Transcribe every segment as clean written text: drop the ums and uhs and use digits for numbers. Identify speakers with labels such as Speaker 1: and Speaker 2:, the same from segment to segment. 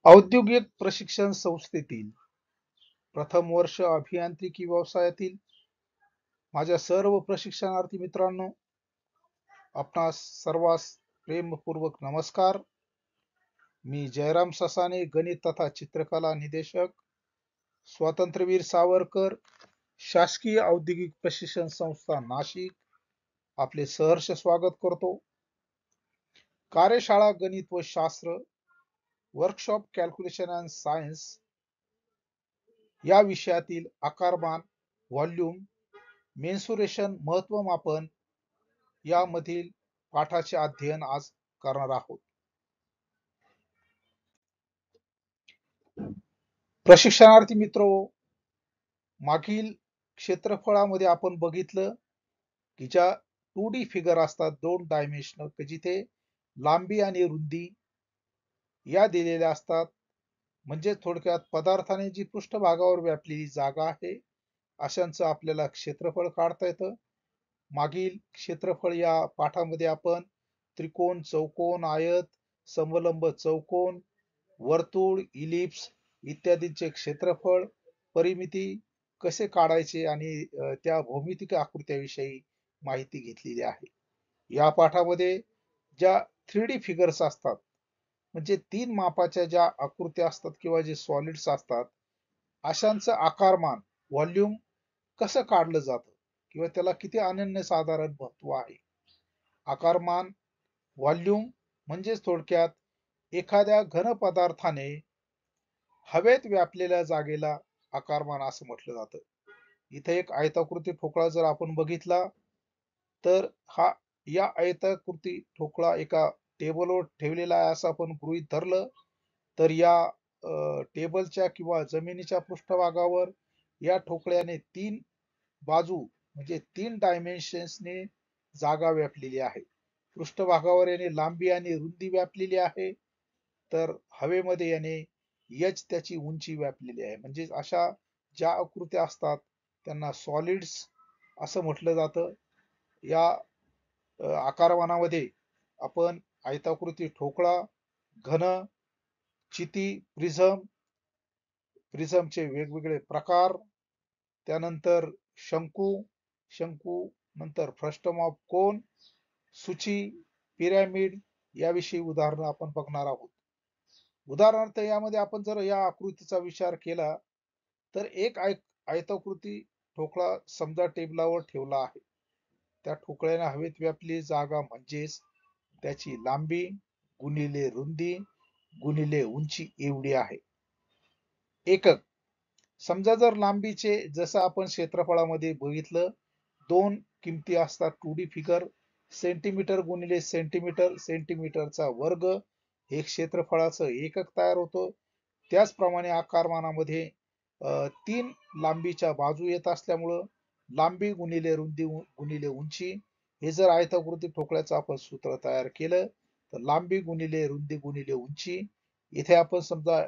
Speaker 1: औद्योगिक प्रशिक्षण संस्थेतील प्रथम वर्ष अभियांत्रिकी व्यवसायातील माझ्या सर्व प्रशिक्षणार्थी मित्रांनो, आपणास सर्वांस प्रेमपूर्वक नमस्कार. मी जयराम ससाने, गणित तथा चित्रकला निदेशक, स्वातंत्र्यवीर सावरकर, शासकीय औद्योगिक प्रशिक्षण संस्था नाशिक, आपले सहर्ष स्वागत करतो. कार्यशाळा गणित व शास्त्र, वर्कशॉप कॅल्क्युलेशन अँड सायन्स या विषयातील आकारमान, व्हॉल्यूम, मेन्सुरेशन, महत्व मापन यामधील पाठाचे अध्ययन आज करणार आहोत. प्रशिक्षणार्थी मित्र, मागील क्षेत्रफळामध्ये आपण बघितलं की ज्या 2D फिगर असतात, 2 डायमेन्शनल, जिथे लांबी आणि रुंदी या दिलेल्या असतात. म्हणजे थोडक्यात पदार्थाने जी पृष्ठभागावर व्यापलेली जागा आहे अशांचं आपल्याला क्षेत्रफळ काढता येतं. मागील क्षेत्रफळ या पाठामध्ये आपण त्रिकोण, चौकोन, आयत, समलंब चौकोन, वर्तुळ, इलिप्स इत्यादींचे क्षेत्रफळ, परिमिती कसे काढायचे आणि त्या भौमितिक आकृत्याविषयी माहिती घेतलेली आहे. या पाठामध्ये ज्या 3D फिगर्स असतात, म्हणजे 3 मापाच्या ज्या आकृत्या असतात किंवा जे सॉलिड्स असतात, अशांचं आकारमान, व्हॉल्यूम कसं काढलं जातं किंवा त्याला किती अनन्यसाधारण महत्व आहे. आकारमान, व्हॉल्यूम म्हणजेच थोडक्यात एखाद्या घन पदार्थाने हवेत व्यापलेल्या जागेला आकारमान असं म्हटलं जातं. इथे एक आयताकृती ठोकळा जर आपण बघितला तर या आयताकृती ठोकळा एका टेबलवर ठेवलेला आहे असं आपण गृहीत धरलं तर या टेबलच्या किंवा जमिनीच्या पृष्ठभागावर या ठोकळ्याने 3 बाजू म्हणजे 3 डायमेन्शन्सने जागा व्यापलेली आहे. पृष्ठभागावर याने लांबी आणि रुंदी व्यापलेली आहे, तर हवेमध्ये याने h त्याची उंची व्यापलेली आहे. म्हणजे अशा ज्या आकृत्या असतात त्यांना सॉलिड्स असं म्हटलं जातं. या आकारमानामध्ये आपण आयताकृती ठोकळा, घन, चिती, प्रिझमचे वेगवेगळे प्रकार, त्यानंतर शंकू, शंकू नंतर फ्रस्टम ऑफ कोन, सूची, पिरॅमिड याविषयी उदाहरणं आपण बघणार आहोत. उदाहरणार्थ यामध्ये आपण जर या आकृतीचा विचार केला तर एक आयताकृती ठोकळा समजा टेबलावर ठेवला आहे. त्या ठोकळ्याने हवेत व्यापली जागा म्हणजेच त्याची लांबी गुणिले रुंदी गुणिले उंची एवढी आहे. एकक, समजा जर लांबीचे जसं आपण क्षेत्रफळामध्ये बघितलं 2 किमती असतात 2D फिगर, सेंटीमीटर गुणिले सेंटीमीटर, सेंटीमीटरचा वर्ग हे क्षेत्रफळाचं एकक तयार होतं. त्याचप्रमाणे आकारमानामध्ये 3 लांबीच्या बाजू येत असल्यामुळं लांबी गुणिले रुंदी गुणिले उंची हे जर आयताकृती ठोकळ्याचं आपण सूत्र तयार केलं तर लांबी गुणिले रुंदी गुणिले उंची, इथे आपण समजा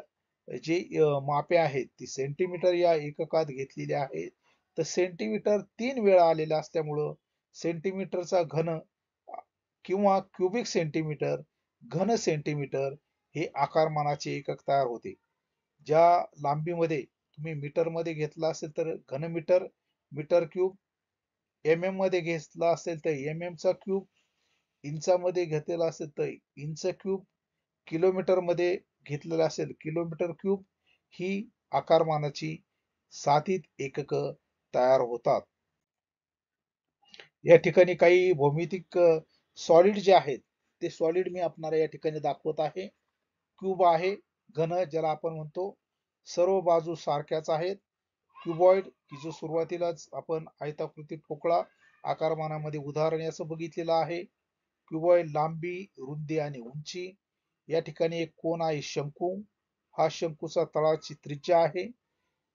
Speaker 1: जी मापे आहेत ती सेंटीमीटर या एककात घेतलेली आहेत. तर सेंटीमीटर 3 वेळा आलेला असल्यामुळं सेंटीमीटरचा घन किंवा क्युबिक सेंटीमीटर, घन सेंटीमीटर हे आकारमानाचे एकक तयार होते. ज्या लांबीमध्ये तुम्ही मीटर मध्ये घेतला असेल तर घन मीटर, मीटर क्यूब, एमएम मध्ये घेतला असेल तर एमएम चा क्यूब, इंचामध्ये घेतलेला असेल तर इंच क्यूब, किलोमीटर मध्ये घेतलेला असेल किलोमीटर क्यूब, ही आकारमानाची साधित एकक तयार होतात. या ठिकाणी काही भौमितिक सॉलिड जे आहेत ते सॉलिड मी आपल्याला या ठिकाणी दाखवत आहे. क्यूब आहे, घन ज्याला आपण म्हणतो, सर्व बाजू सारख्याच आहेत. क्युबॉइड की जो सुरुवातीलाच आपण आयताकृती ठोकळा आकारमानामध्ये उदाहरण याचं बघितलेलं आहे. क्युबॉइड लांबी, रुंदी आणि उंची. या ठिकाणी एक कोन आहे शंकू, हा शंकूचा तळाची त्रिज्या आहे.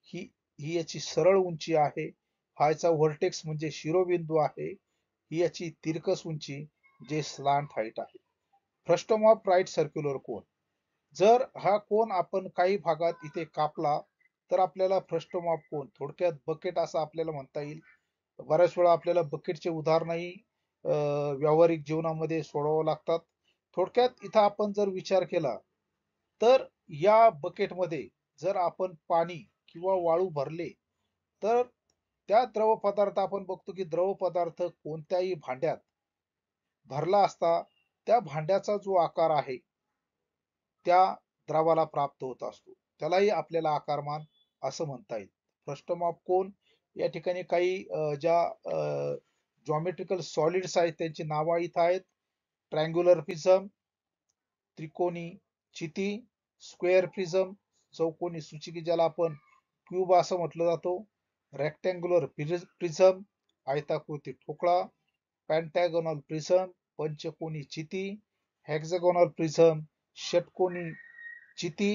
Speaker 1: ही ही याची सरळ उंची आहे. हा याचा व्हर्टेक्स म्हणजे शिरोबिंदू आहे. ही याची तिरकस उंची जे स्लांट हाईट आहे. फ्रस्टम ऑफ राईट सर्क्युलर कोन, जर हा कोन आपण काही भागात इथे कापला तर आपल्याला फ्रस्टम ऑफ कोन, थोडक्यात बकेट असं आपल्याला म्हणता येईल. बऱ्याच वेळा आपल्याला बकेटचे उदाहरणही व्यावहारिक जीवनामध्ये सोडवावं लागतात. थोडक्यात इथं आपण जर विचार केला तर या बकेटमध्ये जर आपण पाणी किंवा वाळू भरले तर त्या द्रव पदार्थ आपण बघतो की द्रव पदार्थ कोणत्याही भांड्यात भरला असता त्या भांड्याचा जो आकार आहे त्या द्रवाला प्राप्त होत असतो. त्यालाही आपल्याला आकारमान असं म्हणता येईल. फ्रस्टम ऑफ कोन या ठिकाणी काही ज्या जॉमेट्रिकल सॉलिड्स आहेत त्यांची नावं इथं आहेत. ट्रायंग्युलर प्रिझम, त्रिकोणी चिती, स्क्वेअर प्रिझम, चौकोनी सूचिकी ज्याला आपण क्यूब असं म्हटलं जातो, रेक्टँग्युलर प्रिझम, आयताकृती ठोकळा, पॅन्टॅगोनल प्रिझम, पंचकोनी चिती, हेक्सागोनल प्रिझम, षटकोनी चिती,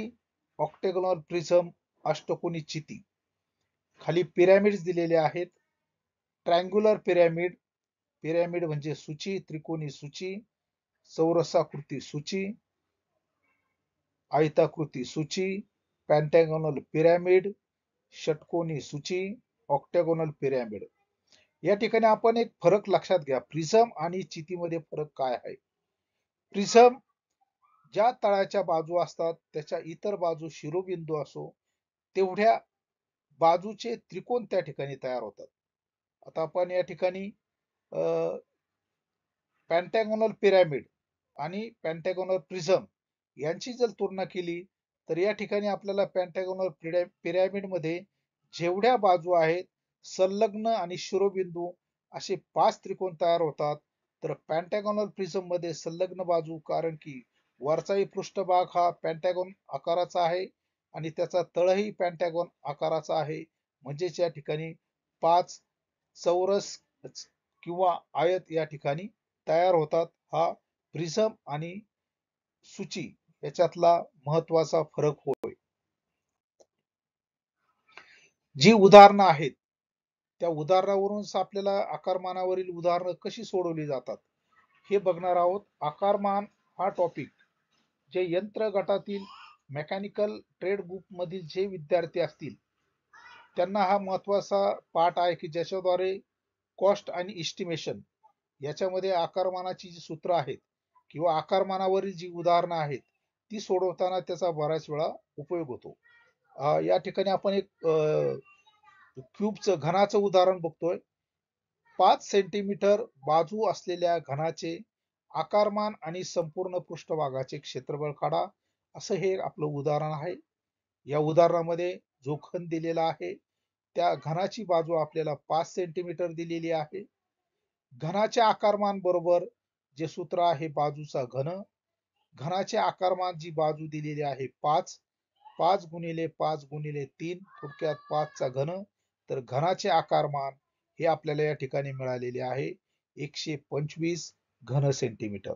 Speaker 1: ऑक्टेगोनल प्रिझम, अष्टकोनी चिती. खाली पिरॅमिड्स दिलेले आहेत. ट्रायंग्युलर पिरॅमिड, पिरॅमिड म्हणजे सूची, त्रिकोणी सूची, चौरसाकृती सूची, आयताकृती सूची, पॅन्टॅगोनल पिरॅमिड, षटकोनी सूची, ऑक्टॅगोनल पिरॅमिड. या ठिकाणी आपण एक फरक लक्षात घ्या. प्रिझम आणि चितीमध्ये फरक काय आहे? प्रिझम ज्या तळाच्या बाजू असतात त्याच्या इतर बाजू शिरोबिंदू असो तेवढ्या बाजूचे त्रिकोण त्या ठिकाणी तयार होतात. आता आपण या ठिकाणी पॅन्टॅगोनल पिरॅमिड आणि पॅन्टॅगोनल प्रिझम यांची जर तुलना केली तर या ठिकाणी आपल्याला पॅन्टॅगोनल पिरॅमिड मध्ये जेवढ्या बाजू आहेत संलग्न आणि शिरोबिंदू असे 5 त्रिकोण तयार होतात. तर पॅन्टॅगोनल प्रिझम मध्ये संलग्न बाजू, कारण की वरचाही पृष्ठभाग हा पॅन्टॅगोन आकाराचा आहे आणि त्याचा तळही पॅन्टॅगोन आकाराचा आहे. म्हणजेच या ठिकाणी 5 चौरस किंवा आयत या ठिकाणी तयार होतात. हा प्रिझम आणि सूची याच्यातला महत्वाचा फरक होय. जी उदाहरणं आहेत त्या उदाहरणावरून आपल्याला आकारमानावरील उदाहरणं कशी सोडवली जातात हे बघणार आहोत. आकारमान हा टॉपिक जे यंत्र गटातील मेकॅनिकल ट्रेड ग्रुप मधील जे विद्यार्थी असतील त्यांना हा महत्वाचा पाठ आहे की ज्याच्याद्वारे कॉस्ट आणि इस्टिमेशन याच्यामध्ये आकारमानाची जी सूत्र आहेत किंवा आकारमानावरील जी उदाहरणं आहेत ती सोडवताना त्याचा बऱ्याच वेळा उपयोग होतो. या ठिकाणी आपण एक क्यूबचं घनाचं उदाहरण बघतोय. 5 सेंटीमीटर बाजू असलेल्या घनाचे आकारमान आणि संपूर्ण पृष्ठभागाचे क्षेत्रफळ काढा, असं हे आपलं उदाहरण आहे. या उदाहरणामध्ये जो घन दिलेला आहे त्या घनाची बाजू आपल्याला 5 सेंटीमीटर दिलेली आहे. घनाचे आकारमान बरोबर जे सूत्र आहे बाजूचा घन, घनाचे आकारमान जी बाजू दिलेली आहे 5, 5 गुणिले 5 गुणिले 3 थोडक्यात 5 चा घन. तर घनाचे आकारमान हे आपल्याला या ठिकाणी मिळालेले आहे 125 घन सेंटीमीटर.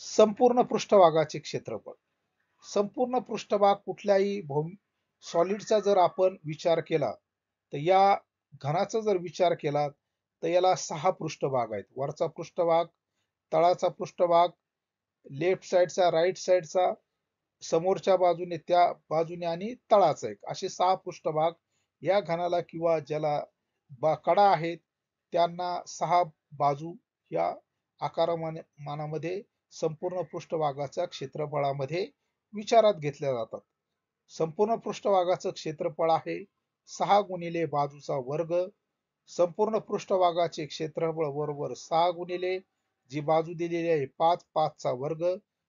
Speaker 1: संपूर्ण पृष्ठभागाचे क्षेत्रफळ, संपूर्ण पृष्ठभाग कुठल्याही सॉलिडचा जर आपण विचार केला तर या घनाचा जर विचार केला तर याला 6 पृष्ठभाग आहेत. वरचा पृष्ठभाग, तळाचा पृष्ठभाग, लेफ्ट साइडचा, राईट साइडचा, समोरच्या बाजूने, त्या बाजूने आणि तळाचा एक, असे 6 पृष्ठभाग या घनाला किंवा ज्याला कडा आहेत त्यांना 6 बाजू या आकारमानामध्ये संपूर्ण पृष्ठभागाच्या क्षेत्रफळामध्ये विचारात घेतल्या जातात. संपूर्ण पृष्ठभागाचं क्षेत्रफळ आहे 6 गुणिले बाजूचा वर्ग. संपूर्ण पृष्ठभागाचे क्षेत्रफळ बरोबर 6 गुणिले जी बाजू दिलेली आहे 5, 5 चा वर्ग.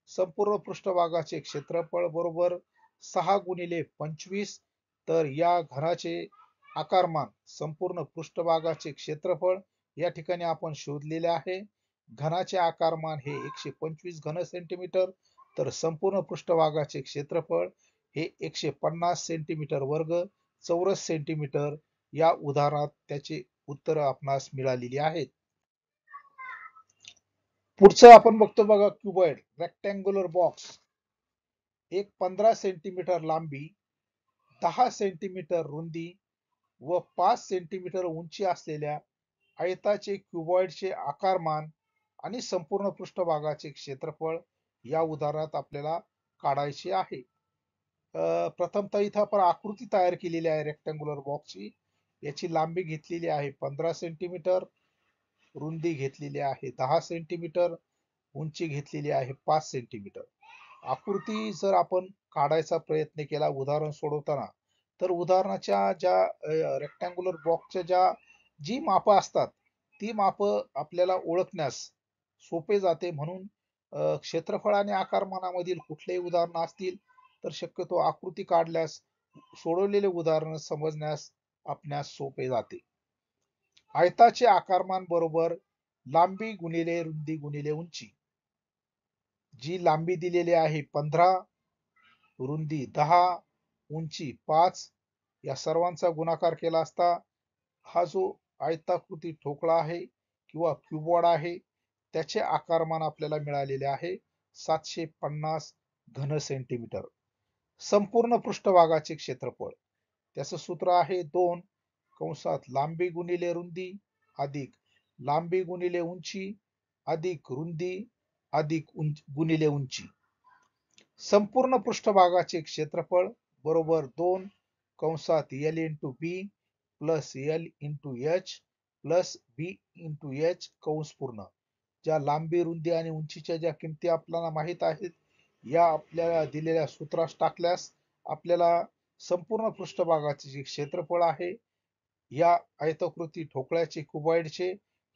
Speaker 1: संपूर्ण पृष्ठभागाचे क्षेत्रफळ बरोबर 6 गुणिले 25. तर या घनाचे आकारमान संपूर्ण पृष्ठभागाचे क्षेत्रफळ या ठिकाणी आपण शोधलेले आहे. घनाचे आकारमान हे 125 घन सेंटीमीटर, तर संपूर्ण पृष्ठभागाचे क्षेत्रफळ हे 150 सेंटीमीटर वर्ग चौरस सेंटीमीटर. या उदाहरणात त्याचे उत्तर आपणास मिळालेली आहेत. पुढचं आपण बघतो बघा, क्युबॉइड रेक्टँग्युलर बॉक्स. एक 15 सेंटीमीटर लांबी, 10 सेंटीमीटर रुंदी व 5 सेंटीमीटर उंची असलेल्या आयताचे क्युबॉइडचे आकारमान आणि संपूर्ण पृष्ठभागाचे क्षेत्रफळ या उदाहरणात आपल्याला काढायचे आहे. प्रथमतः इथं आपण आकृती तयार केलेली आहे रेक्टँग्युलर बॉक्सची. याची लांबी घेतलेली आहे 15 सेंटीमीटर, रुंदी घेतलेली आहे 10 सेंटीमीटर, उंची घेतलेली आहे 5 सेंटीमीटर. आकृती जर आपण काढायचा प्रयत्न केला उदाहरण सोडवताना, तर उदाहरणाच्या ज्या रेक्टँग्युलर बॉक्सच्या जी मापं असतात, ती मापं आपल्याला ओळखण्यास सोपे जाते. म्हणून क्षेत्रफळ आणि आकारमानामधील कुठलेही उदाहरण असतील तर शक्यतो आकृती काढल्यास सोडवलेले उदाहरण समजण्यास आपणास सोपे जाते. आयताचे आकारमान बरोबर लांबी गुणिले रुंदी गुणिले उंची. जी लांबी दिलेली आहे 15, रुंदी 10, उंची 5, या सर्वांचा गुणाकार केला असता हा जो आयताकृती ठोकळा आहे किंवा क्यूबॉइड आहे, त्याचे आकारमान आपल्याला मिळालेले आहे 750 घन सेंटीमीटर. संपूर्ण पृष्ठभागाचे क्षेत्रफळ, त्याचं सूत्र आहे 2 कंसात लांबी गुणिले रुंदी अधिक लांबी गुणिले उंची अधिक रुंदी अधिक गुणिले उंची. संपूर्ण पृष्ठभागाचे क्षेत्रफळ बरोबर 2 कंसात L into B plus L into H plus B into H कंस पूर्ण. ज्या लांबी रुंदी आणि उंचीच्या ज्या किमती आपल्याला माहित आहेत, या आपल्याला दिलेल्या सूत्रास टाकल्यास आपल्याला संपूर्ण पृष्ठभागाचे जे क्षेत्रफळ आहे या आयताकृती ठोकळ्याचे क्युबॉइडचे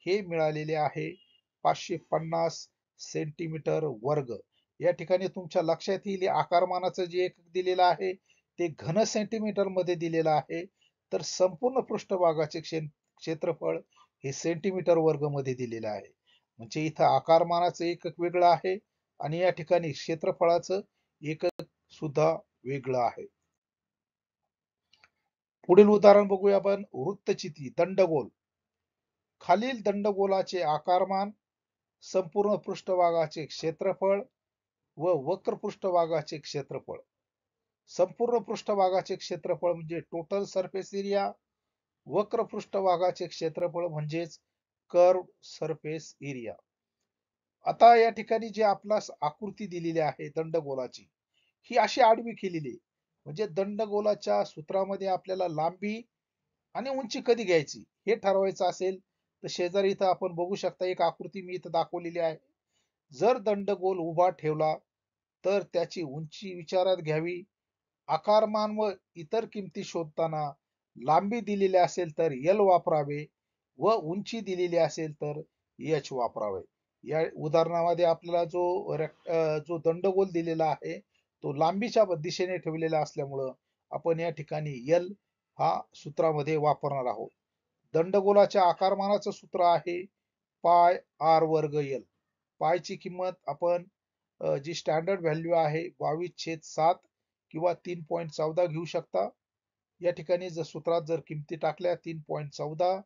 Speaker 1: हे मिळालेले आहे 550 सेंटीमीटर वर्ग. या ठिकाणी तुमच्या लक्षात येईल आकारमानाचं जे एकक दिलेलं आहे ते घन सेंटीमीटर मध्ये दिलेलं आहे, तर संपूर्ण पृष्ठभागाचे क्षेत्रफळ हे सेंटीमीटर वर्ग मध्ये दिलेलं आहे. म्हणजे इथं आकारमानाचं एकक वेगळं आहे आणि या ठिकाणी क्षेत्रफळाचं एकक सुद्धा वेगळं आहे. पुढील उदाहरण बघूया आपण. वृत्तचिती दंडगोल. खालील दंडगोलाचे आकारमान, संपूर्ण पृष्ठभागाचे क्षेत्रफळ व वक्र पृष्ठभागाचे क्षेत्रफळ. संपूर्ण पृष्ठभागाचे क्षेत्रफळ म्हणजे टोटल सरफेस एरिया, वक्र पृष्ठभागाचे क्षेत्रफळ म्हणजेच कर्व सरफेस एरिया. आता या ठिकाणी जे आपल्यास आकृती दिलेली आहे दंडगोलाची, ही अशी आडवी केलेली आहे. म्हणजे दंडगोलाच्या सूत्रामध्ये आपल्याला लांबी आणि उंची कधी घ्यायची हे ठरवायचं असेल तर शेजारी इथं आपण बघू शकता एक आकृती मी इथं दाखवलेली आहे. जर दंडगोल उभा ठेवला तर त्याची उंची विचारात घ्यावी. आकारमान व इतर किमती शोधताना लांबी दिलेली असेल तर L वापरावे व उंची दिलेली असेल तर H वापरावे. या उदाहरणामध्ये आपल्याला जो दंडगोल दिलेला आहे तो लांबीच्या दिशेने ठेवलेला असल्यामुळं आपण या ठिकाणी L हा सूत्रामध्ये वापरणार आहोत. दंडगोलाच्या आकारमानाचं सूत्र आहे पाय आर वर्ग L. पायची किंमत आपण जी स्टँडर्ड व्हॅल्यू आहे 22/7 किंवा 3.14 घेऊ शकता. या ठिकाणी जर सूत्रात जर किमती टाकल्या 3.14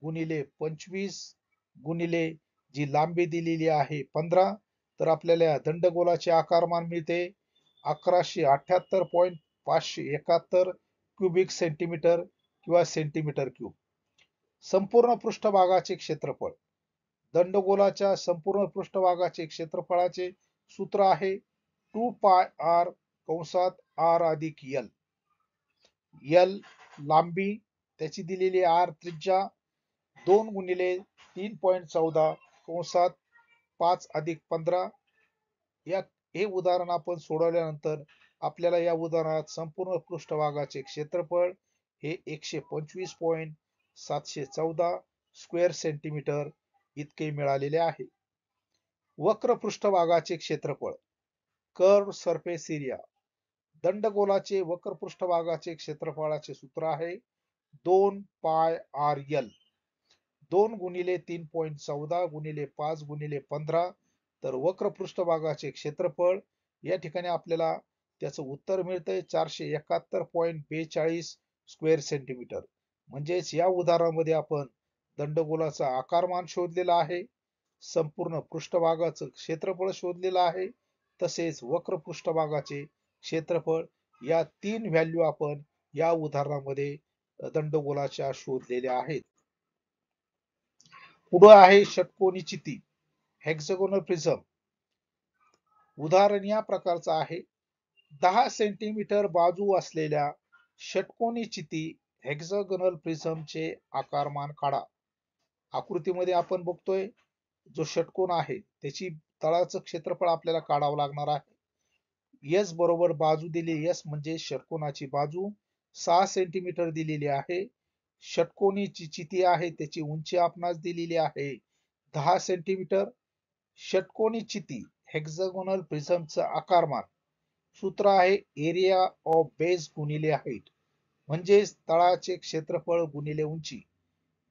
Speaker 1: गुणिले 25 गुणिले जी लांबी दिलेली आहे 15, तर आपल्याला दंडगोलाचे आकारमान मिळते 1178.571 क्युबिक सेंटीमीटर किंवा सेंटीमीटर क्यूब. संपूर्ण पृष्ठभागाचे क्षेत्रफळ. दंडगोलाच्या संपूर्ण पृष्ठभागाचे क्षेत्रफळाचे सूत्र आहे 2 पाय आर कंसात आर अधिक L. L लांबी त्याची दिलेली आर त्रिज्या 2 गुणिले 3.14 कंसात 5 अधिक 15. हे उदाहरण आपण सोडवल्यानंतर आपल्याला या उदाहरणात संपूर्ण पृष्ठभागाचे क्षेत्रफळ हे 125.714 स्क्वेअर सेंटीमीटर इतके मिळालेले आहे. वक्र पृष्ठभागाचे क्षेत्रफळ, कर्व सरफेस एरिया. दंडगोलाचे वक्र पृष्ठभागाचे क्षेत्रफळाचे सूत्र आहे 2 पाय आर L. 2 गुणिले 3.14 गुणिले 5 गुणिले 15, तर वक्र पृष्ठभागाचे क्षेत्रफळ या ठिकाणी आपल्याला त्याचं उत्तर मिळतंय 471.42 स्क्वेअर सेंटीमीटर. म्हणजेच या उदाहरणामध्ये आपण दंडगोलाचा आकारमान शोधलेला आहे, संपूर्ण पृष्ठभागाचं क्षेत्रफळ शोधलेलं आहे, तसेच वक्र पृष्ठभागाचे क्षेत्रफळ या 3 व्हॅल्यू आपण या उदाहरणामध्ये दंडगोलाच्या शोधलेल्या आहेत. पुढे आहे षटकोनी चिती हेक्सागोनल प्रिझम. उदाहरण या प्रकारचं आहे. 10 सेंटीमीटर बाजू असलेल्या षटकोनी चिती हेक्सागोनल प्रिझमचे आकारमान काढा. आकृतीमध्ये आपण बघतोय जो षटकोन आहे त्याची तळाचं क्षेत्रफळ आपल्याला काढावं लागणार आहे. एस बरोबर बाजू दिली, एस म्हणजे षटकोनाची बाजू 6 सेंटीमीटर दिलेली आहे. षटकोनीची चिती आहे त्याची उंची आपणास दिलेली आहे 10 सेंटीमीटर. षटकोनी चिती हेक्सागोनल प्रिझमचं आकारमान सूत्र आहे एरिया ऑफ बेस गुणिले हाईट, म्हणजेच तळाचे क्षेत्रफळ गुणिले उंची.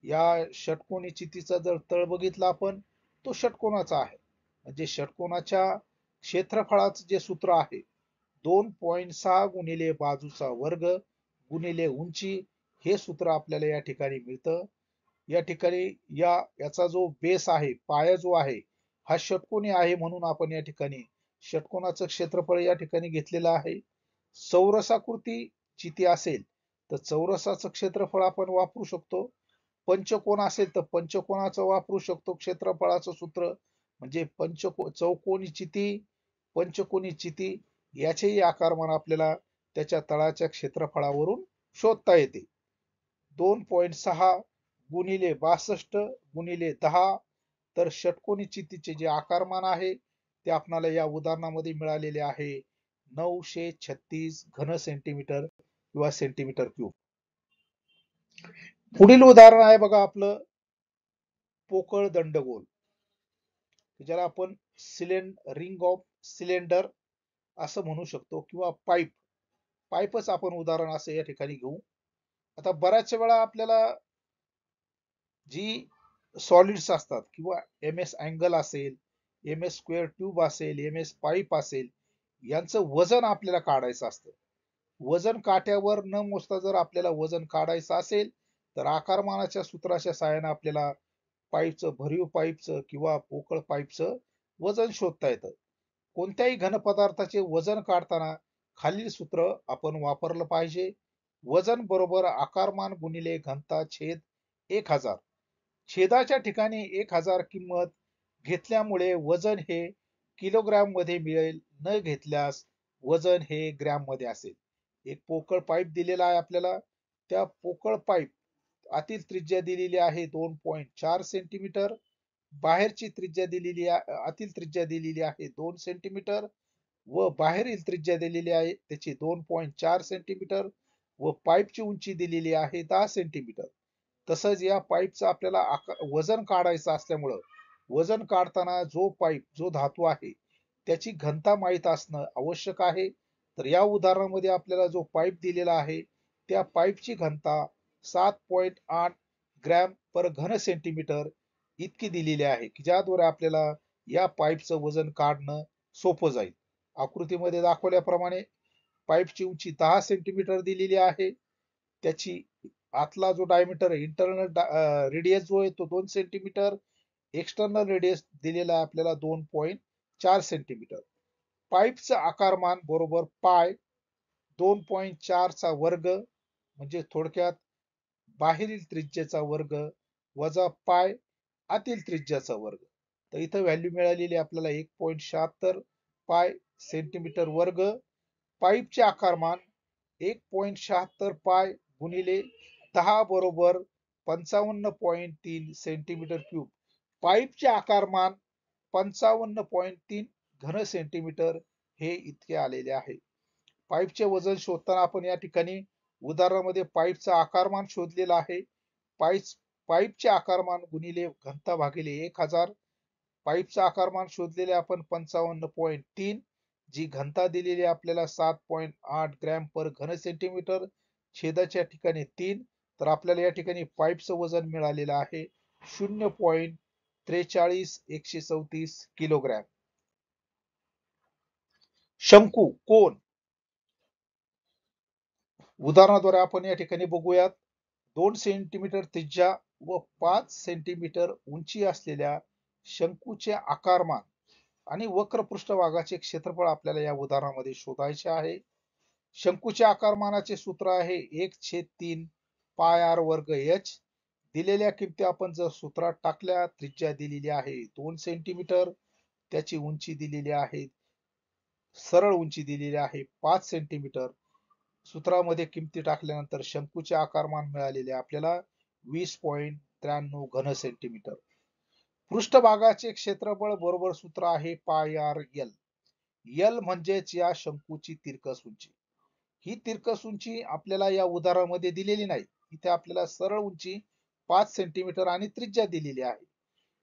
Speaker 1: या षटकोनी चितीचा जर तळ बघितला आपण, तो षटकोनाचा आहे. म्हणजे षटकोनाच्या क्षेत्रफळाचं जे सूत्र आहे 2.6 गुणिले बाजूचा वर्ग गुणिले उंची, हे सूत्र आपल्याला या ठिकाणी मिळतं. या ठिकाणी याचा जो बेस आहे, पाया जो आहे, हा षटकोनी आहे, म्हणून आपण या ठिकाणी षटकोनाचं क्षेत्रफळ या ठिकाणी घेतलेलं आहे. चौरसाकृती चिती असेल तर चौरसाचं क्षेत्रफळ आपण वापरू शकतो. पंचकोन असेल तर पंचकोनाचं वापरू शकतो क्षेत्रफळाचं सूत्र. म्हणजे चौकोनी चिती, पंचकोनी चिती याचेही आकारमान आपल्याला त्याच्या तळाच्या क्षेत्रफळावरून शोधता येते. 2.6 गुणिले 62 गुणिले 10, तर षटकोनी चितीचे जे आकारमान आहे ते आपल्याला या उदाहरणामध्ये मिळालेले आहे 936 घन सेंटीमीटर किंवा सेंटीमीटर क्यूब. पुढील उदाहरण आहे बघा आपलं पोकळ दंडगोल, ज्याला आपण रिंग ऑफ सिलेंडर असं म्हणू शकतो, किंवा पाईपच आपण उदाहरण असं या ठिकाणी घेऊ. आता बऱ्याच वेळा आपल्याला जी सॉलिड्स असतात, किंवा एम एस अँगल असेल, एम एस स्क्वेअर ट्यूब असेल, एम एस पाईप असेल, यांचं वजन आपल्याला काढायचं असतं. वजन काट्यावर न मोजता जर आपल्याला वजन काढायचं असेल तर आकारमानाच्या सूत्राच्या सहाय्याने आपल्याला भरीव पाईपचं किंवा पोकळ पाईपचं वजन शोधता येतं. कोणत्याही घनपदार्थाचे वजन काढताना खालील सूत्र आपण वापरलं पाहिजे. वजन बरोबर आकारमान गुणिले घनता छेद 1000. छेदाच्या ठिकाणी 1000 किंमत घेतल्यामुळे वजन हे किलोग्रॅम मध्ये मिळेल, न घेतल्यास वजन हे ग्रॅम मध्ये असेल. एक पोकळ पाईप दिलेला आहे आपल्याला. त्या पोकळ पाईप आतील त्रिज्या दिलेली आहे 2.4 सेंटीमीटर, बाहेरची त्रिज्या दिलेली आतील त्रिज्या दिलेली आहे 2 सेंटीमीटर व बाहेरील त्रिज्या दिलेली आहे त्याची 2.4 सेंटीमीटर व पाईपची उंची दिलेली आहे 10 सेंटीमीटर. तसंच या पाईपचं आपल्याला वजन काढायचं असल्यामुळं वजन काढताना जो धातू आहे त्याची घनता माहित असणं आवश्यक आहे. तर या उदाहरणामध्ये आपल्याला जो पाईप दिलेला आहे त्या पाईपची घनता 7.8 ग्रॅम पर घन सेंटीमीटर इतकी दिलेली आहे, की ज्याद्वारे आपल्याला या पाईपचं वजन काढणं सोपं जाईल. आकृतीमध्ये दाखवल्याप्रमाणे पाईपची उंची 10 सेंटीमीटर दिलेली आहे. त्याची आतला जो डायमीटर इंटरनल रेडियस जो आहे तो 2 सेंटीमीटर, एक्सटर्नल रेडियस दिलेला आहे आपल्याला 2.4 सेंटीमीटर. पाईपचं आकारमान बरोबर पाय 2.4 चा वर्ग, म्हणजे थोडक्यात बाहेरील त्रिज्येचा वर्ग वजा पाय आतील त्रिज्याचा वर्ग. तर इथं व्हॅल्यू मिळालेली आपल्याला 1.76 पाय सेंटीमीटर वर्ग. पाईपचे आकारमान 1.76 पाय गुणिले 10 बरोबर 55.3 सेंटीमीटर क्यूब. पाईपचे आकारमान 55.3 घन सेंटीमीटर हे इतके आलेले आहे. पाईपचे वजन शोधताना आपण या ठिकाणी उदाहरणामध्ये पाईपचा आकारमान शोधलेला आहे. पाईपचे आकारमान गुणिले घनता भागिले 1000. पाईपचा आकारमान शोधलेले आपण 55.3, जी घनता दिलेली आपल्याला 7.8 ग्रॅम पर घन सेंटीमीटर, छेदाच्या ठिकाणी 3. तर आपल्याला या ठिकाणी पाईपचं वजन मिळालेलं आहे 0.43134 किलोग्रॅम. शंकू कोन उदाहरणाद्वारे आपण या ठिकाणी बघूयात. 2 सेंटीमीटर त्रिज्या व 5 सेंटीमीटर उंची असलेल्या शंकूचे आकारमान आणि वक्र पृष्ठभागाचे क्षेत्रफळ आपल्याला या उदाहरणामध्ये शोधायचे आहे. शंकूच्या आकारमानाचे सूत्र आहे 1/3 पाय आर वर्ग एच. दिलेल्या किमती आपण जर सूत्रात टाकल्या, त्रिज्या दिलेली आहे 2 सेंटीमीटर, त्याची उंची दिलेली आहे, सरळ उंची दिलेली आहे 5 सेंटीमीटर. सूत्रामध्ये किमती टाकल्यानंतर शंकूचे आकारमान मिळालेले आपल्याला 20.93 घन सेंटीमीटर. पृष्ठभागाचे क्षेत्रफळ बरोबर सूत्र आहे पाय आर एल. एल म्हणजेच या शंकूची तिरकस उंची. ही तिरकस उंची आपल्याला या उदाहरणामध्ये दिलेली नाही. इथे आपल्याला सरळ उंची 5 सेंटीमीटर आणि त्रिज्या दिलेली आहे.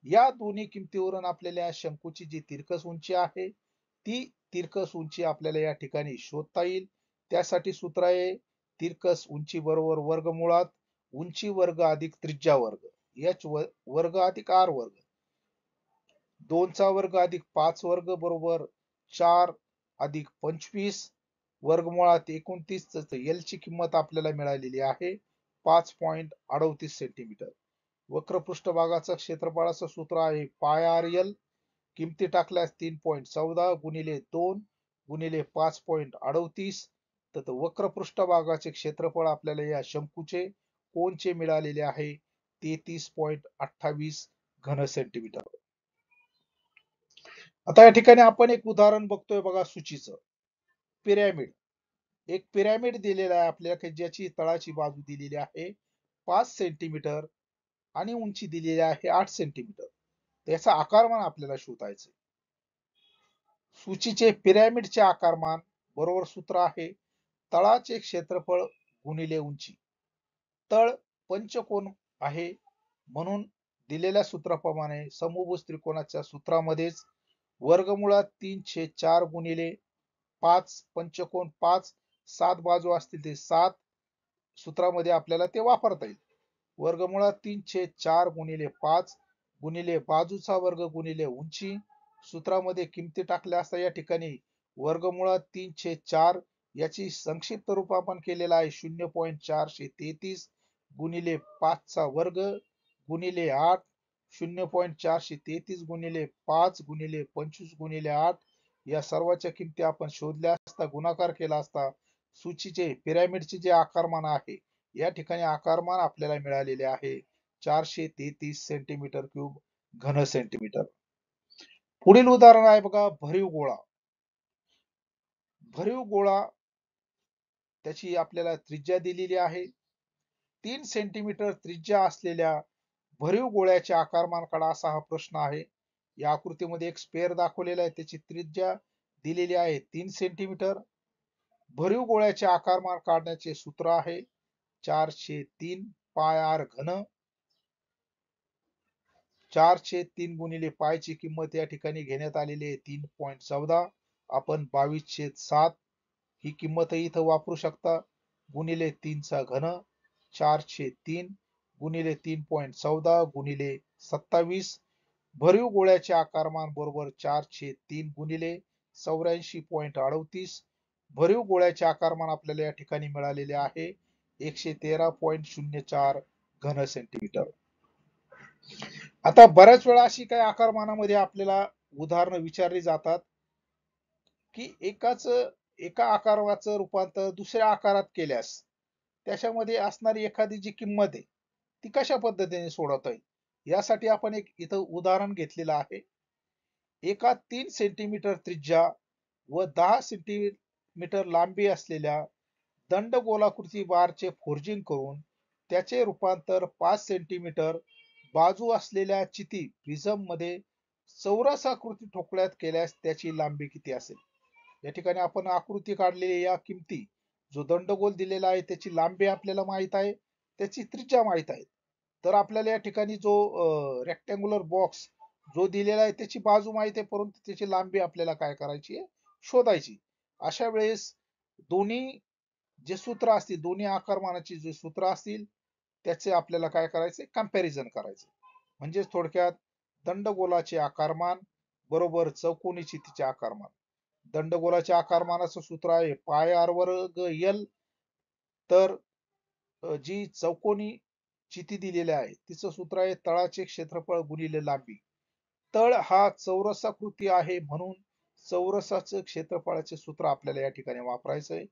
Speaker 1: या दोन्ही किमतीवरून आपल्याला शंकूची जी तिरकस उंची आहे ती तिरकस उंची आपल्याला या ठिकाणी शोधता येईल. त्यासाठी सूत्र आहे तिरकस उंची बरोबर वर्गमुळात उंची वर्ग अधिक त्रिज्या वर्ग एच वर्ग अधिक आर वर्ग. 2 चा वर्ग अधिक 5 वर्ग बरोबर 4 अधिक 25 वर्गमुळात 29. एल ची किंमत आपल्याला मिळालेली आहे 5.38 सेंटीमीटर. वक्र पृष्ठभागाचं क्षेत्रफळाचं सूत्र आहे पाय आर एल. किमती टाकल्यास 3.14 गुणिले 2 गुणिले 5.38. तर वक्र पृष्ठभागाचे क्षेत्रफळ आपल्याला या शंकूचे कोनचे मिळालेले आहे 33.28 घन सेंटीमीटर. आता या ठिकाणी आपण एक उदाहरण बघतोय बघा सूचीचं. पिरॅमिड. एक पिरॅमिड दिलेला आहे आपल्याला ज्याची तळाची बाजू दिलेली आहे 5 सेंटीमीटर आणि उंची दिलेली आहे 8 सेंटीमीटर. त्याचा आकारमान आपल्याला शोधायचे. सूचीचे पिरॅमिडचे आकारमान बरोबर सूत्र आहे तळाचे क्षेत्रफळ गुणिले उंची. तळ पंचकोन आहे म्हणून दिलेल्या सूत्राप्रमाणे समभुज त्रिकोणाच्या सूत्रामध्येच वर्गमुळात 3/4 गुणिले 5 पंचकोन 5 7 बाजू असतील ते 7 सूत्रामध्ये आपल्याला ते वापरता येईल. वर्गमुळात 3/4 गुणिले 5 गुणिले बाजूचा वर्ग गुणिले उंची. सूत्रामध्ये किमती टाकल्या असता या ठिकाणी वर्गमुळात 3/4 याची संक्षिप्त रूप आपण केलेला आहे 0.433 गुणिले 5 चा वर्ग गुणिले 8 0.433 गुणिले 5 गुणिले 25 गुणिले 8 या सर्वांच्या किमती आपण शोधल्या असता गुणाकार केला असता सूचीचे पिरॅमिडचे जे आकारमान आहे या ठिकाणी आकारमान आपल्याला मिळालेले आहे 433 सेंटीमीटर क्यूब घन सेंटीमीटर. पुढील उदाहरण आहे बघा भरीव गोळा. भरीव गोळा त्याची आपल्याला त्रिज्या दिलेली आहे 3 सेंटीमीटर त्रिज्या असलेल्या भरीव गोळ्याचे आकारमान काढा असा हा प्रश्न आहे. या आकृतीमध्ये एक स्पेअर दाखवलेला आहे त्याची त्रिज्या दिलेली आहे 3 सेंटीमीटर. भरीव गोळ्याचे आकारमान काढण्याचे सूत्र आहे 4/3 पाय आर घन. 4/3 गुणिले पायची किंमत या ठिकाणी घेण्यात आलेली आहे 3.14. आपण 22/7 ही किंमत इथं वापरू शकता गुणिले 3 चा घन 4/3 गुणिले 3.14 गुणिले 27. भरीव गोळ्याचे आकारमान बरोबर 4/3 गुणिले 84.38. भरीव गोळ्याचे आकारमान आपल्याला या ठिकाणी मिळालेले आहे 113.04 घन सेंटीमीटर. आता बऱ्याच वेळा अशी काही आकारमानामध्ये आपल्याला उदाहरणं विचारली जातात की एका आकाराचं रूपांतर दुसऱ्या आकारात केल्यास त्याच्यामध्ये असणारी एखादी जी किंमत आहे ती कशा पद्धतीने सोडवता येईल यासाठी आपण एक इथं उदाहरण घेतलेलं आहे. एका 3 सेंटीमीटर त्रिज्या व 10 सेंटीमीटर लांबी असलेल्या दंडगोलाकृती बारचे फोर्जिंग करून त्याचे रूपांतर 5 सेंटीमीटर बाजू असलेल्या चिती प्रिझम मध्ये चौरसाकृती ठोकळ्यात केल्यास त्याची लांबी किती असेल. या ठिकाणी आपण आकृती काढलेली या किमती जो दंडगोल दिलेला आहे त्याची लांबी आपल्याला माहित आहे त्याची त्रिज्या माहित आहे. तर आपल्याला या ठिकाणी जो रेक्टँग्युलर बॉक्स जो दिलेला आहे त्याची बाजू माहित आहे परंतु त्याची लांबी आपल्याला काय करायची आहे शोधायची. अशा वेळेस दोन्ही जे सूत्र असतील दोन्ही आकारमानाची जे सूत्र असतील त्याचे आपल्याला काय करायचे कंपॅरिझन करायचे. म्हणजे थोडक्यात दंडगोलाचे आकारमान बरोबर चौकोनी चितीचे आकारमान. दंडगोलाच्या आकारमानाचं सूत्र आहे पाय आर वर्ग एल. तर जी चौकोनी चिती दिलेली आहे तिचं सूत्र आहे तळाचे क्षेत्रफळ गुणिले लांबी. तळ हा चौरसाकृती आहे म्हणून चौरसाचं क्षेत्रफळाचे सूत्र आपल्याला या ठिकाणी वापरायचं आहे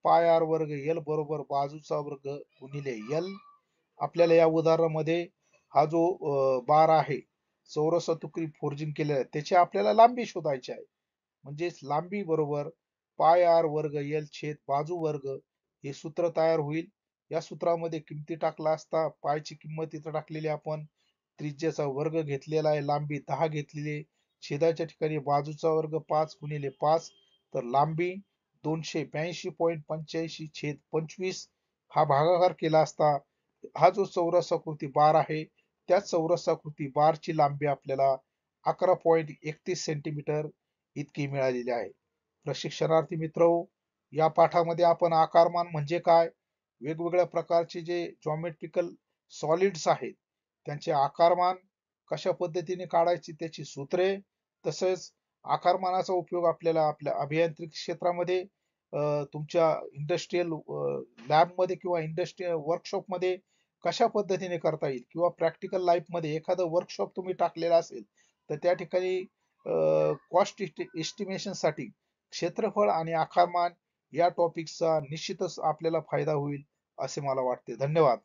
Speaker 1: पाय आर वर्ग एल बरोबर बाजूचा वर्ग गुणिले एल. आपल्याला या उदाहरणामध्ये हा जो बार आहे चौरसाकृती फोर्जिंग केलेला आहे त्याची आपल्याला लांबी शोधायची आहे. म्हणजेच लांबी बरोबर पाय आर वर्ग एल छेद बाजू वर्ग हे सूत्र तयार होईल. या सूत्रामध्ये किमती टाकला असता पायची किंमत इथं टाकलेली आपण त्रिज्याचा वर्ग घेतलेला आहे लांबी 10 घेतलेली छेदाच्या ठिकाणी बाजूचा वर्ग 5 गुणिले 5, तर लांबी 282.85 छेद 25 हा भागाकार केला असता हा जो चौरसाकृती बार आहे त्या चौरसाकृती बारची लांबी आपल्याला 11.31 सेंटीमीटर इतकी मिळालेली आहे. प्रशिक्षणार्थी मित्र, या पाठामध्ये आपण आकारमान म्हणजे काय, वेगवेगळ्या प्रकारचे जे जॉमेट्रिकल सॉलिड्स आहेत त्यांचे आकारमान कशा पद्धतीने काढायची त्याची सूत्रे, तसेच आकारमानाचा उपयोग आपल्याला आपल्या अभियांत्रिकी क्षेत्रामध्ये तुमच्या इंडस्ट्रियल लॅबमध्ये किंवा इंडस्ट्रियल वर्कशॉपमध्ये कशा पद्धतीने करता येईल किंवा प्रॅक्टिकल लाईफमध्ये एखादं वर्कशॉप तुम्ही टाकलेला असेल तर त्या ठिकाणी कॉस्ट एस्टिमेशनसाठी क्षेत्रफळ आणि आकारमान या टॉपिकचा निश्चितच आपल्याला फायदा होईल असे मला वाटते. धन्यवाद.